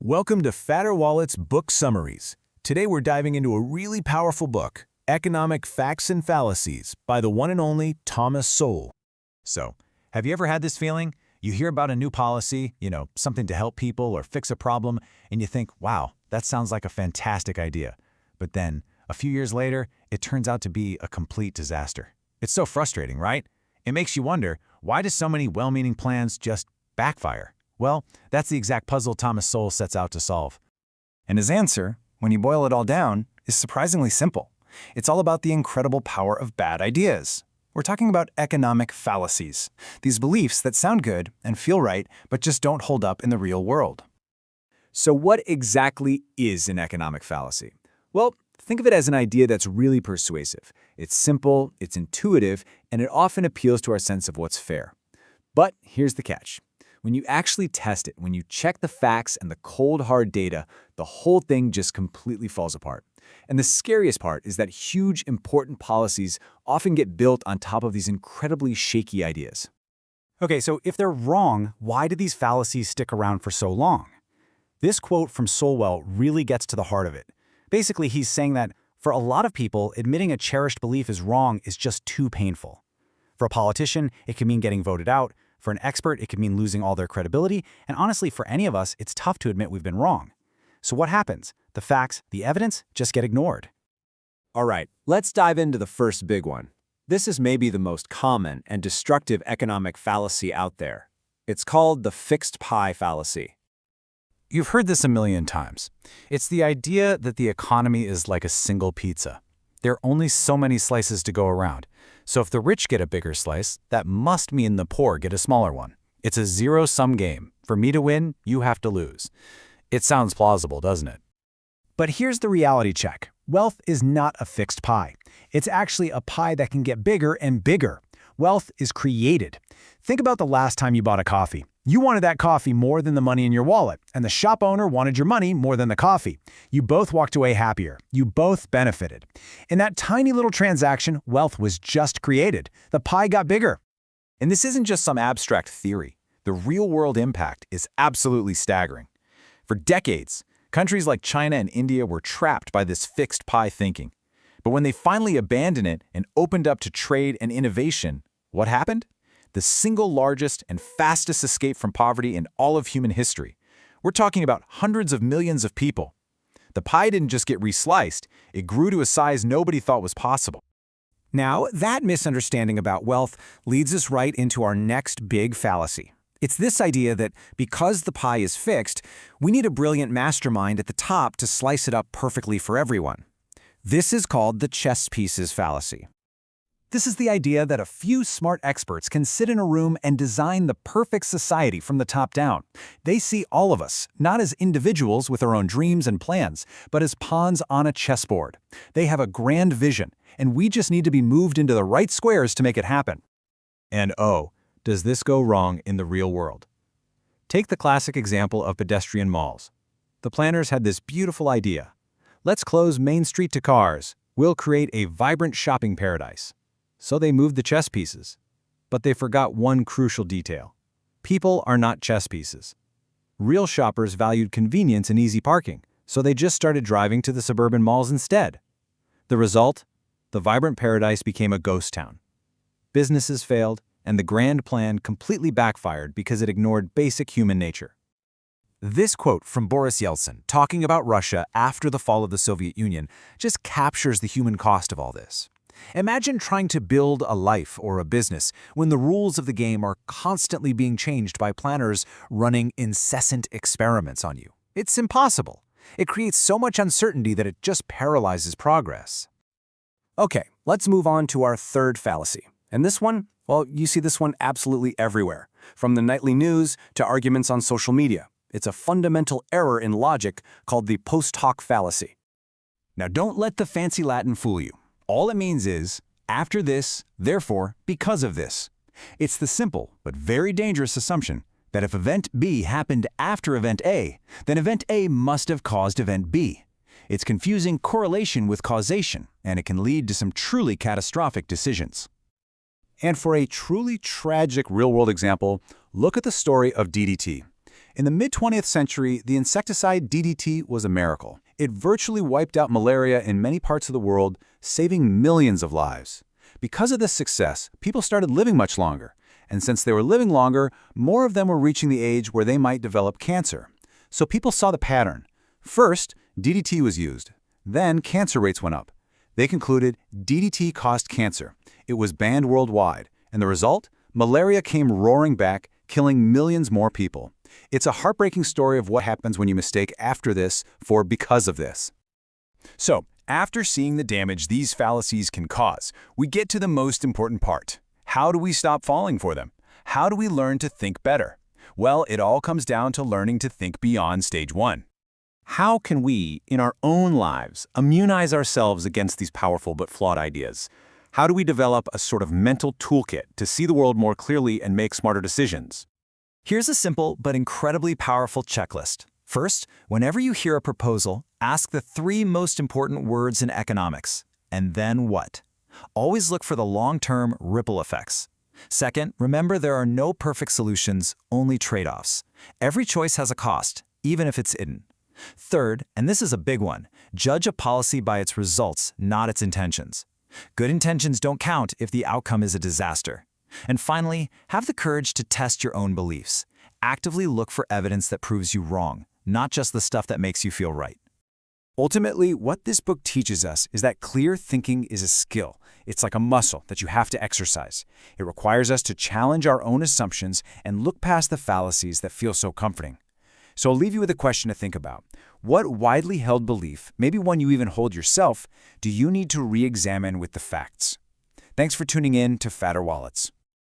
Welcome to Fatter Wallet's Book Summaries. Today we're diving into a really powerful book, Economic Facts and Fallacies, by the one and only Thomas Sowell. So, have you ever had this feeling? You hear about a new policy, something to help people or fix a problem, and you think, wow, that sounds like a fantastic idea. But then, a few years later, it turns out to be a complete disaster. It's so frustrating, right? It makes you wonder, why do so many well-meaning plans just backfire? Well, that's the exact puzzle Thomas Sowell sets out to solve. And his answer, when you boil it all down, is surprisingly simple. It's all about the incredible power of bad ideas. We're talking about economic fallacies, these beliefs that sound good and feel right, but just don't hold up in the real world. So what exactly is an economic fallacy? Well, think of it as an idea that's really persuasive. It's simple, it's intuitive, and it often appeals to our sense of what's fair. But here's the catch. When you actually test it, when you check the facts and the cold, hard data, the whole thing just completely falls apart. And the scariest part is that huge, important policies often get built on top of these incredibly shaky ideas. Okay, so if they're wrong, why do these fallacies stick around for so long? This quote from Sowell really gets to the heart of it. Basically, he's saying that for a lot of people, admitting a cherished belief is wrong is just too painful. For a politician, it can mean getting voted out. For an expert, it could mean losing all their credibility, and honestly, for any of us, it's tough to admit we've been wrong. So what happens? The facts, the evidence, just get ignored. All right, let's dive into the first big one. This is maybe the most common and destructive economic fallacy out there. It's called the fixed pie fallacy. You've heard this a million times. It's the idea that the economy is like a single pizza. There are only so many slices to go around. So if the rich get a bigger slice, that must mean the poor get a smaller one. It's a zero-sum game. For me to win, you have to lose. It sounds plausible, doesn't it? But here's the reality check. Wealth is not a fixed pie. It's actually a pie that can get bigger and bigger. Wealth is created. Think about the last time you bought a coffee. You wanted that coffee more than the money in your wallet, and the shop owner wanted your money more than the coffee. You both walked away happier. You both benefited. In that tiny little transaction, wealth was just created. The pie got bigger. And this isn't just some abstract theory. The real-world impact is absolutely staggering. For decades, countries like China and India were trapped by this fixed pie thinking. But when they finally abandoned it and opened up to trade and innovation, what happened? The single largest and fastest escape from poverty in all of human history. We're talking about hundreds of millions of people. The pie didn't just get resliced, it grew to a size nobody thought was possible. Now, that misunderstanding about wealth leads us right into our next big fallacy. It's this idea that because the pie is fixed, we need a brilliant mastermind at the top to slice it up perfectly for everyone. This is called the chess pieces fallacy. This is the idea that a few smart experts can sit in a room and design the perfect society from the top down. They see all of us, not as individuals with our own dreams and plans, but as pawns on a chessboard. They have a grand vision, and we just need to be moved into the right squares to make it happen. And oh, does this go wrong in the real world? Take the classic example of pedestrian malls. The planners had this beautiful idea. Let's close Main Street to cars. We'll create a vibrant shopping paradise. So they moved the chess pieces. But they forgot one crucial detail. People are not chess pieces. Real shoppers valued convenience and easy parking, so they just started driving to the suburban malls instead. The result? The vibrant paradise became a ghost town. Businesses failed, and the grand plan completely backfired because it ignored basic human nature. This quote from Boris Yeltsin, talking about Russia after the fall of the Soviet Union, just captures the human cost of all this. Imagine trying to build a life or a business when the rules of the game are constantly being changed by planners running incessant experiments on you. It's impossible. It creates so much uncertainty that it just paralyzes progress. Okay, let's move on to our third fallacy. And this one, well, you see this one absolutely everywhere, from the nightly news to arguments on social media. It's a fundamental error in logic called the post hoc fallacy. Now, don't let the fancy Latin fool you. All it means is, after this, therefore, because of this. It's the simple but very dangerous assumption that if event B happened after event A, then event A must have caused event B. It's confusing correlation with causation, and it can lead to some truly catastrophic decisions. And for a truly tragic real-world example, look at the story of DDT. In the mid-20th century, the insecticide DDT was a miracle. It virtually wiped out malaria in many parts of the world, saving millions of lives. Because of this success, people started living much longer. And since they were living longer, more of them were reaching the age where they might develop cancer. So people saw the pattern. First, DDT was used. Then cancer rates went up. They concluded DDT caused cancer. It was banned worldwide. And the result? Malaria came roaring back, killing millions more people. It's a heartbreaking story of what happens when you mistake after this for because of this. So, after seeing the damage these fallacies can cause, we get to the most important part. How do we stop falling for them? How do we learn to think better? Well, it all comes down to learning to think beyond stage 1. How can we, in our own lives, immunize ourselves against these powerful but flawed ideas? How do we develop a sort of mental toolkit to see the world more clearly and make smarter decisions? Here's a simple but incredibly powerful checklist. First, whenever you hear a proposal, ask the 3 most important words in economics. And then what? Always look for the long-term ripple effects. Second, remember there are no perfect solutions, only trade-offs. Every choice has a cost, even if it's hidden. Third, and this is a big one, judge a policy by its results, not its intentions. Good intentions don't count if the outcome is a disaster. And finally, have the courage to test your own beliefs. Actively look for evidence that proves you wrong, not just the stuff that makes you feel right. Ultimately, what this book teaches us is that clear thinking is a skill. It's like a muscle that you have to exercise. It requires us to challenge our own assumptions and look past the fallacies that feel so comforting. So I'll leave you with a question to think about. What widely held belief, maybe one you even hold yourself, do you need to re-examine with the facts? Thanks for tuning in to Fatter Wallets.